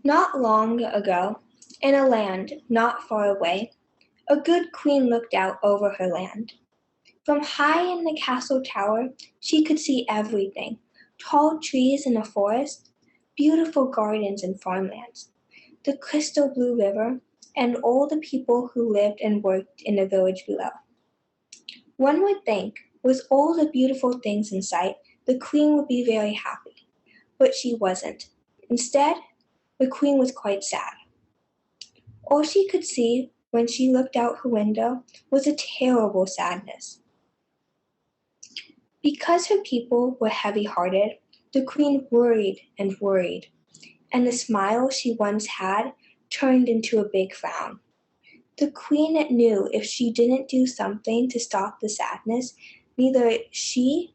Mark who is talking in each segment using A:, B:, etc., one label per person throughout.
A: Not long ago, in a land not far away, a good queen looked out over her land. From high in the castle tower she could see everything: tall trees in a forest, beautiful gardens and farmlands, the crystal blue river, and all the people who lived and worked in the village below. One would think, with all the beautiful things in sight, the queen would be very happy, but she wasn't. Instead, the queen was quite sad. All she could see when she looked out her window was a terrible sadness. Because her people were heavy-hearted, the queen worried and worried, and the smile she once had turned into a big frown. The queen knew if she didn't do something to stop the sadness, neither she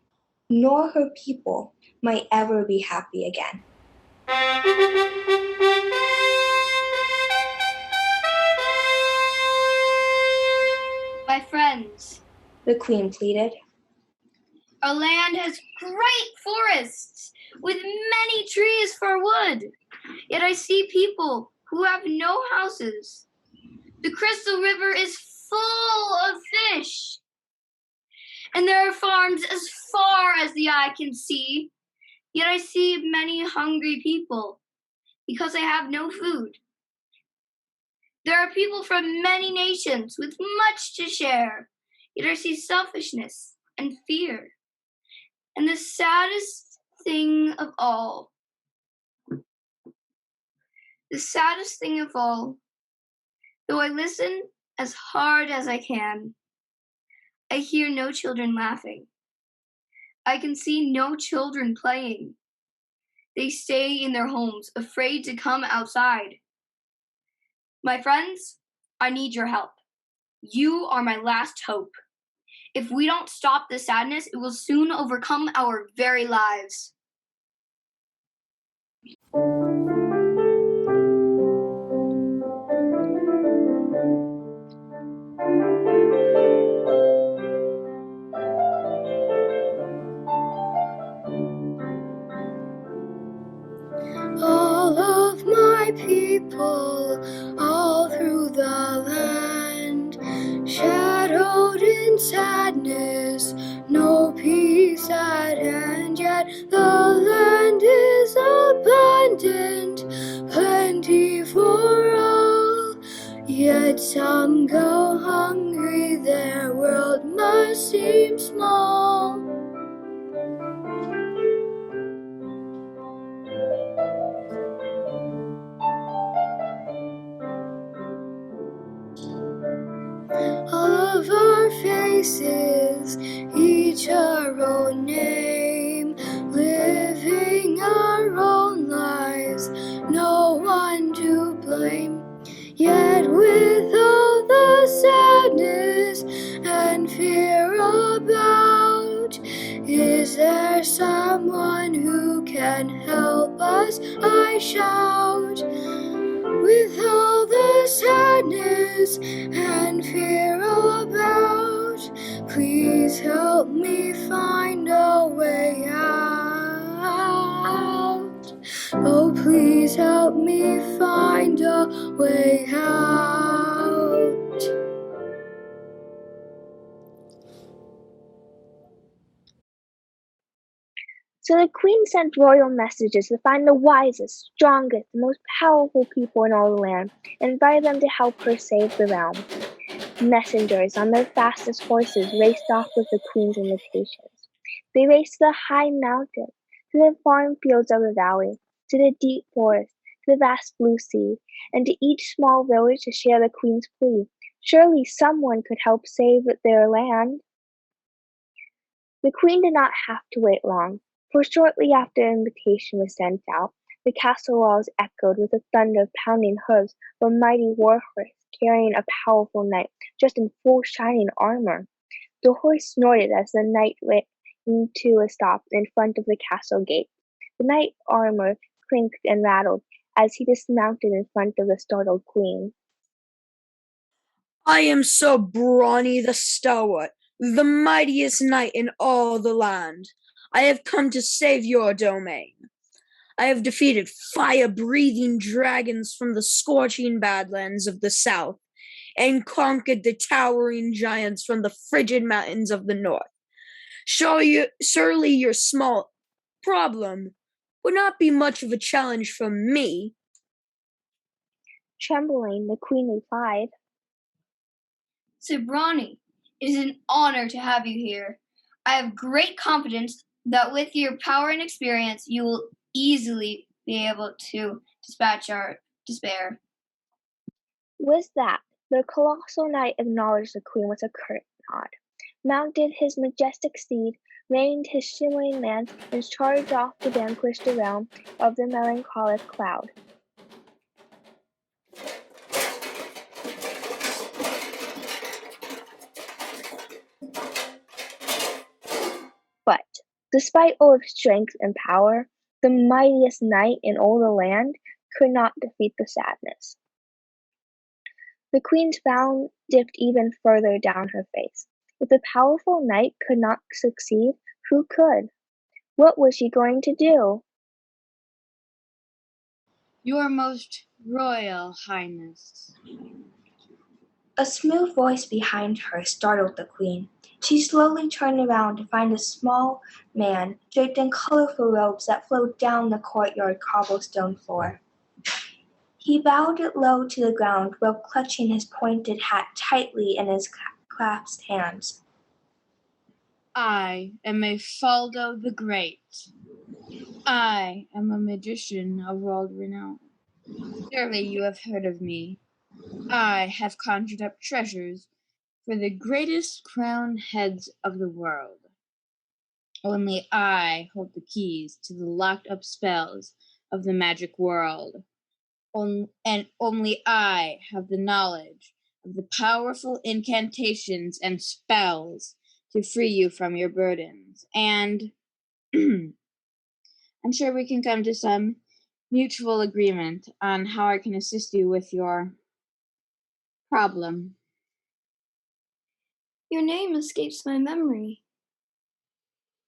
A: nor her people might ever be happy again.
B: My friends,
A: the queen pleaded,
B: our land has great forests with many trees for wood. Yet I see people who have no houses. The Crystal River is full of fish. And there are farms as far as the eye can see. Yet I see many hungry people because I have no food. There are people from many nations with much to share. Yet I see selfishness and fear. And the saddest thing of all, though I listen as hard as I can, I hear no children laughing. I can see no children playing. They stay in their homes, afraid to come outside. My friends, I need your help. You are my last hope. If we don't stop the sadness, it will soon overcome our very lives.
C: All of my people, all through the land, shadowed in sadness, no peace at hand. Yet the land is abundant, plenty for all. Yet some go hungry, their world must seem small. All of our faces, each our own name, living our own lives, no one to blame. Yet with all the sadness and fear about, is there someone who can help us? I shout. With all the sadness and fear about, please help me find a way out. Oh, please help me find a way out.
A: So the queen sent royal messages to find the wisest, strongest, and most powerful people in all the land, and invited them to help her save the realm. Messengers on their fastest horses raced off with the queen's invitations. They raced to the high mountain, to the farm fields of the valley, to the deep forest, to the vast blue sea, and to each small village to share the queen's plea. Surely someone could help save their land. The queen did not have to wait long, for shortly after the invitation was sent out, the castle walls echoed with the thunder of pounding hoofs of a mighty war horse carrying a powerful knight, dressed in full shining armor. The horse snorted as the knight ran to a stop in front of the castle gate. The knight's armor clinked and rattled as he dismounted in front of the startled queen.
D: I am Sir Brawny the Stalwart, the mightiest knight in all the land. I have come to save your domain. I have defeated fire-breathing dragons from the scorching badlands of the south, and conquered the towering giants from the frigid mountains of the north. Surely your small problem would not be much of a challenge for me.
A: Trembling, the queen replied,
B: Zebrani, it is an honor to have you here. I have great confidence that with your power and experience, you will easily be able to dispatch our despair.
A: With that, the colossal knight acknowledged the queen with a curt nod, mounted his majestic steed, reined his shimmering lance, and charged off to vanquish the realm of the melancholic cloud. But, despite all of strength and power, the mightiest knight in all the land could not defeat the sadness. The queen's frown dipped even further down her face. If the powerful knight could not succeed, who could? What was she going to do?
E: Your most royal highness.
F: A smooth voice behind her startled the queen. She slowly turned around to find a small man draped in colorful robes that flowed down the courtyard cobblestone floor. He bowed low to the ground while clutching his pointed hat tightly in his clasped hands.
E: I am Mafaldo the Great. I am a magician of world renown. Surely you have heard of me. I have conjured up treasures for the greatest crowned heads of the world. Only I hold the keys to the locked up spells of the magic world. And only I have the knowledge of the powerful incantations and spells to free you from your burdens. And I'm sure we can come to some mutual agreement on how I can assist you with your problem.
C: Your name escapes my memory,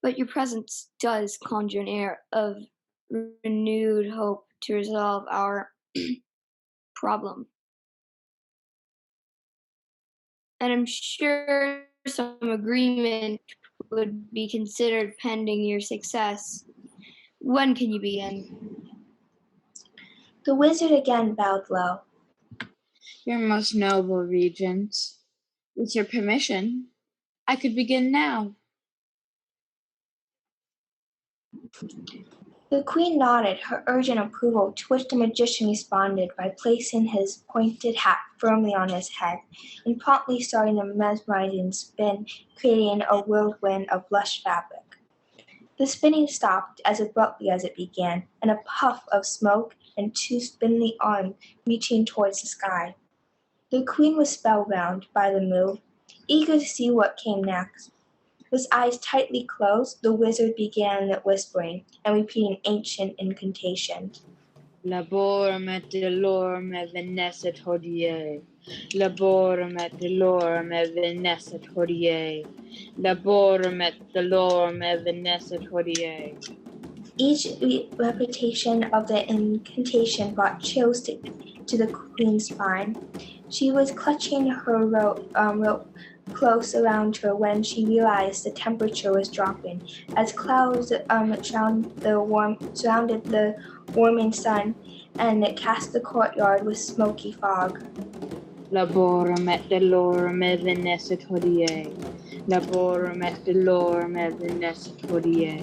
C: but your presence does conjure an air of renewed hope to resolve our problem. And I'm sure some agreement would be considered pending your success. When can you begin?
F: The wizard again bowed low.
E: Your most noble regent, with your permission, I could begin now.
F: The queen nodded her urgent approval, to which the magician responded by placing his pointed hat firmly on his head and promptly starting a mesmerizing spin, creating a whirlwind of lush fabric. The spinning stopped as abruptly as it began, and a puff of smoke and two spindly arms reaching towards the sky. The queen was spellbound by the move, eager to see what came next. With eyes tightly closed, the wizard began whispering and repeating ancient incantation.
E: Laborum et delorum et venesset hodie. Laborum et delorum et venesset hodie. Laborum et delorum et venesset hodie.
F: Each repetition of the incantation brought chills to the queen's spine. She was clutching her rope close around her when she realized the temperature was dropping, as clouds surrounded the warming sun and cast the courtyard with smoky fog.
E: Laborum et delorum et venesset hodie. Laborum et delorum et venesset hodie.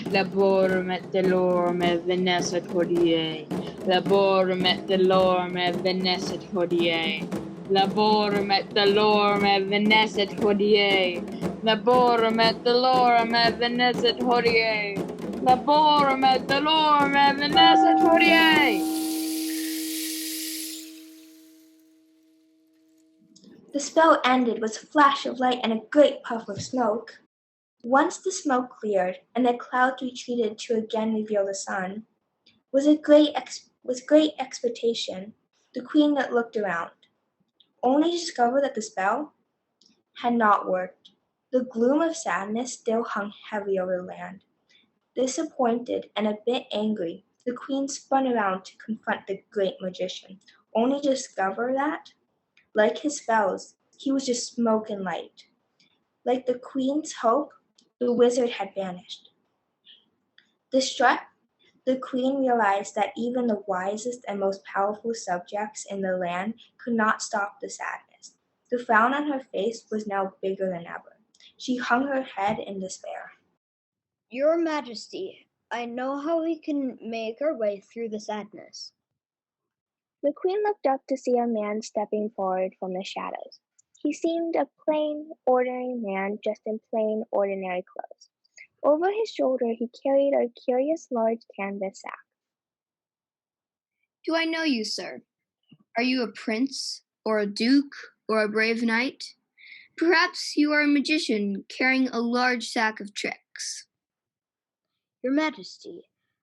E: Laborum et delorum et venesset hodie. Laborum et delorum et venesset hodie. Laborum et delorum et venesset hodie. Laborum et delorum et venesset hodie. Laborum et delorum et venesset hodie.
F: The spell ended with a flash of light and a great puff of smoke. Once the smoke cleared and the clouds retreated to again reveal the sun, with great expectation, the queen looked around, only to discover that the spell had not worked. The gloom of sadness still hung heavy over the land. Disappointed and a bit angry, The queen spun around to confront the great magician, only to discover that, like his spells, he was just smoke and light. Like the queen's hope, the wizard had vanished. Distraught, the queen realized that even the wisest and most powerful subjects in the land could not stop the sadness. The frown on her face was now bigger than ever. She hung her head in despair.
G: Your Majesty, I know how we can make our way through the sadness.
A: The queen looked up to see a man stepping forward from the shadows. He seemed a plain, ordinary man dressed in plain, ordinary clothes. Over his shoulder he carried a curious large canvas sack.
C: Do I know you, sir? Are you a prince, or a duke, or a brave knight? Perhaps you are a magician carrying a large sack of tricks.
G: Your Majesty,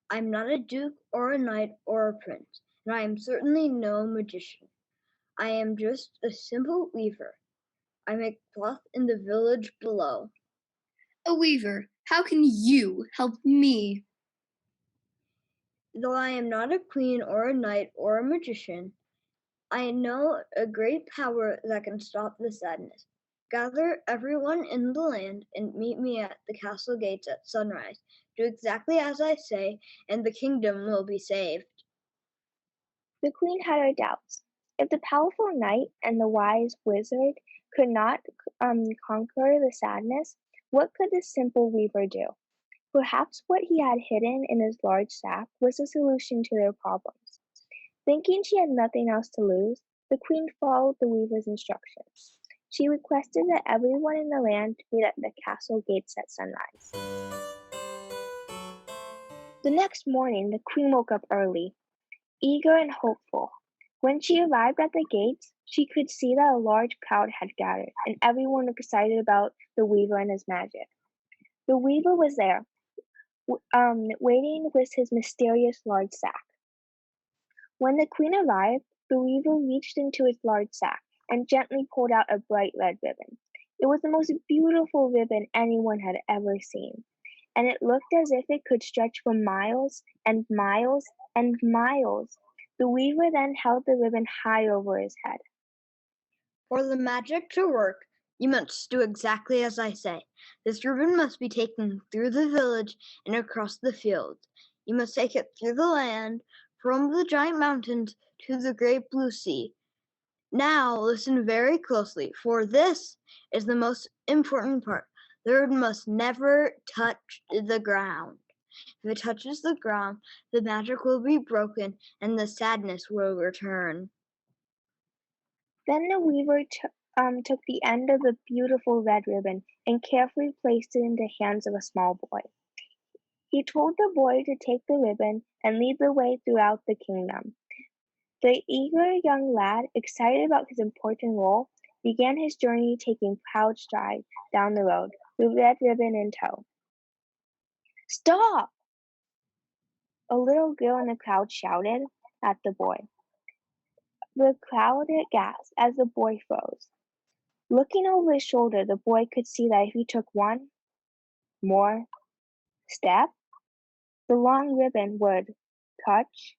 G: I am not a duke or a knight or a prince, and I am certainly no magician. I am just a simple weaver. I make cloth in the village below.
C: A weaver, how can you help me?
G: Though I am not a queen or a knight or a magician, I know a great power that can stop the sadness. Gather everyone in the land and meet me at the castle gates at sunrise. Do exactly as I say, and the kingdom will be saved.
A: The queen had her doubts. If the powerful knight and the wise wizard could not conquer the sadness, what could the simple weaver do? Perhaps what he had hidden in his large sack was the solution to their problems. Thinking she had nothing else to lose, the queen followed the weaver's instructions. She requested that everyone in the land meet at the castle gates at sunrise. The next morning, the queen woke up early, eager and hopeful. When she arrived at the gates, she could see that a large crowd had gathered, and everyone was excited about the weaver and his magic. The weaver was there, waiting with his mysterious large sack. When the queen arrived, the weaver reached into his large sack and gently pulled out a bright red ribbon. It was the most beautiful ribbon anyone had ever seen, and it looked as if it could stretch for miles and miles and miles. The weaver then held the ribbon high over his head.
G: For the magic to work, you must do exactly as I say. This ribbon must be taken through the village and across the fields. You must take it through the land, from the giant mountains to the great blue sea. Now listen very closely, for this is the most important part. The ribbon must never touch the ground. If it touches the ground, the magic will be broken and the sadness will return.
A: Then the weaver took the end of the beautiful red ribbon and carefully placed it in the hands of a small boy. He told the boy to take the ribbon and lead the way throughout the kingdom. The eager young lad, excited about his important role, began his journey taking proud strides down the road, the red ribbon in tow. Stop! A little girl in the crowd shouted at the boy. The crowd gasped as the boy froze. Looking over his shoulder, the boy could see that if he took one more step, the long ribbon would touch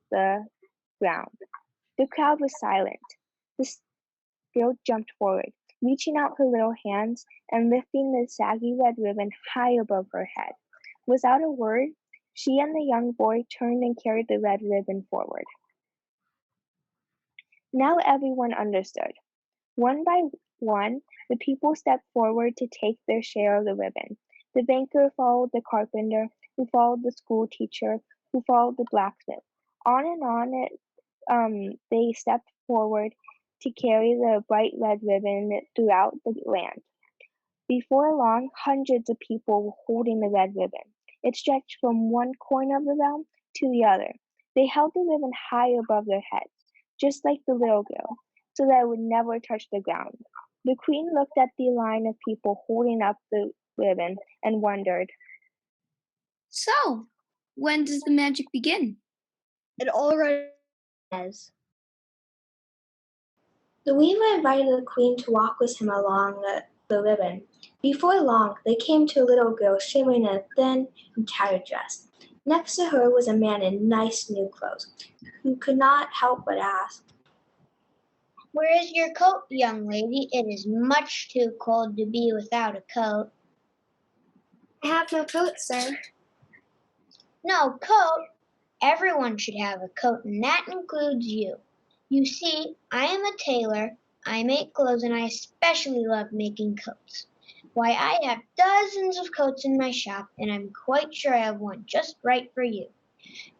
A: the ground. The crowd was silent. The girl jumped forward, reaching out her little hands and lifting the saggy red ribbon high above her head. Without a word, she and the young boy turned and carried the red ribbon forward. Now everyone understood. One by one, the people stepped forward to take their share of the ribbon. The banker followed the carpenter, who followed the school teacher, who followed the blacksmith. On and on they stepped forward to carry the bright red ribbon throughout the land. Before long, hundreds of people were holding the red ribbon. It stretched from one corner of the realm to the other. They held the ribbon high above their heads, just like the little girl, so that it would never touch the ground. The queen looked at the line of people holding up the ribbon and wondered.
C: So, when does the magic begin?
G: It already has.
F: The weaver invited the queen to walk with him along the ribbon. Before long, they came to a little girl shivering in a thin and tattered dress. Next to her was a man in nice new clothes, who could not help but ask,
H: Where is your coat, young lady? It is much too cold to be without a coat.
A: I have no coat, sir.
H: No coat? Everyone should have a coat, and that includes you. You see, I am a tailor, I make clothes, and I especially love making coats. Why, I have dozens of coats in my shop, and I'm quite sure I have one just right for you.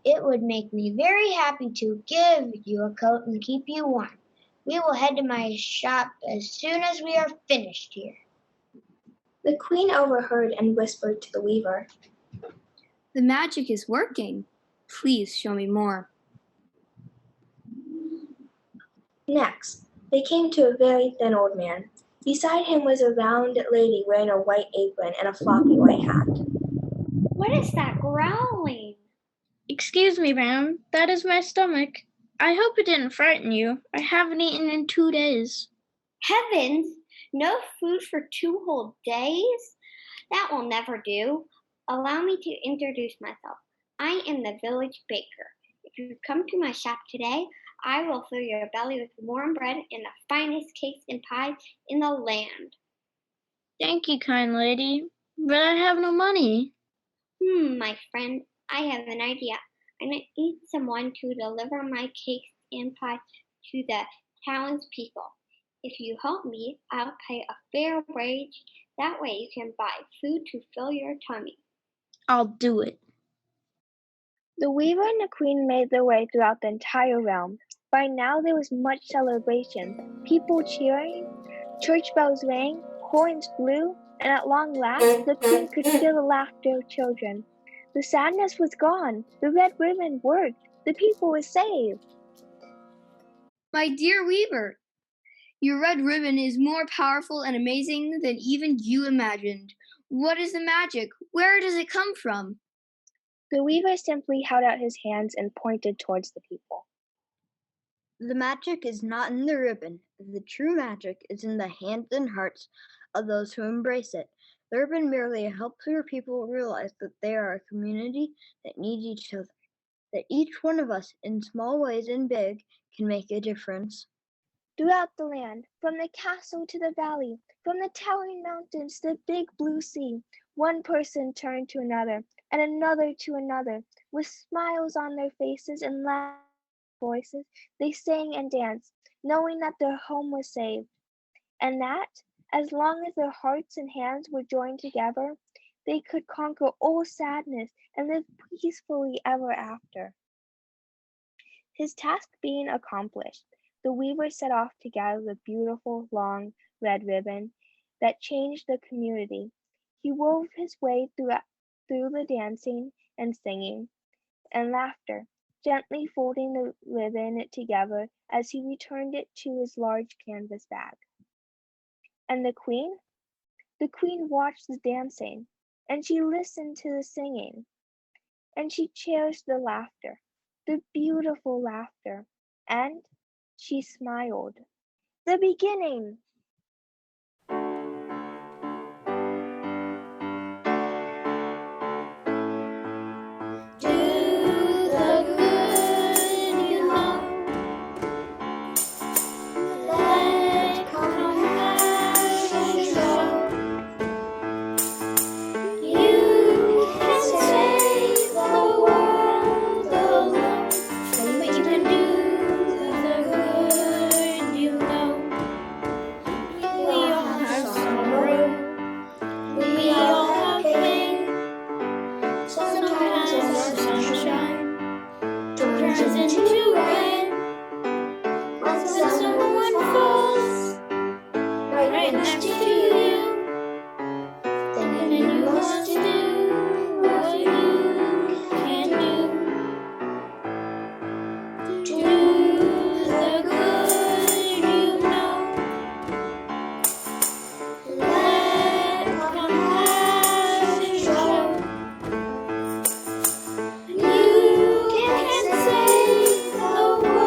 H: It would make me very happy to give you a coat and keep you warm. We will head to my shop as soon as we are finished here.
F: The queen overheard and whispered to the weaver,
C: The magic is working. Please show me more.
F: Next, they came to a very thin old man. Beside him was a round lady wearing a white apron and a floppy white hat.
A: What is that growling?
I: Excuse me, ma'am. That is my stomach. I hope it didn't frighten you. I haven't eaten in 2 days.
J: Heavens! No food for 2 whole days? That will never do. Allow me to introduce myself. I am the village baker. If you come to my shop today, I will fill your belly with warm bread and the finest cakes and pies in the land.
I: Thank you, kind lady, but I have no money.
J: My friend, I have an idea. I need someone to deliver my cakes and pies to the townspeople. If you help me, I'll pay a fair wage. That way you can buy food to fill your tummy.
I: I'll do it.
A: The weaver and the queen made their way throughout the entire realm. By now there was much celebration, people cheering, church bells rang, horns blew, and at long last the queen could feel the laughter of children. The sadness was gone, the red ribbon worked, the people were saved.
B: My dear weaver, your red ribbon is more powerful and amazing than even you imagined. What is the magic? Where does it come from?
A: The weaver simply held out his hands and pointed towards the people.
G: The magic is not in the ribbon. The true magic is in the hands and hearts of those who embrace it. The ribbon merely helps your people realize that they are a community that needs each other, that each one of us, in small ways and big, can make a difference.
A: Throughout the land, from the castle to the valley, from the towering mountains to the big blue sea, one person turned to another, and another to another. With smiles on their faces and loud voices, they sang and danced, knowing that their home was saved, and that, as long as their hearts and hands were joined together, they could conquer all sadness and live peacefully ever after. His task being accomplished, the weaver set off to gather the beautiful, long, red ribbon that changed the community. He wove his way through the dancing and singing and laughter, gently folding the ribbon together as he returned it to his large canvas bag. And the queen? The queen watched the dancing, and she listened to the singing, and she cherished the laughter, the beautiful laughter, and she smiled. The beginning!
K: You can save the world.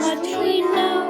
K: much we know.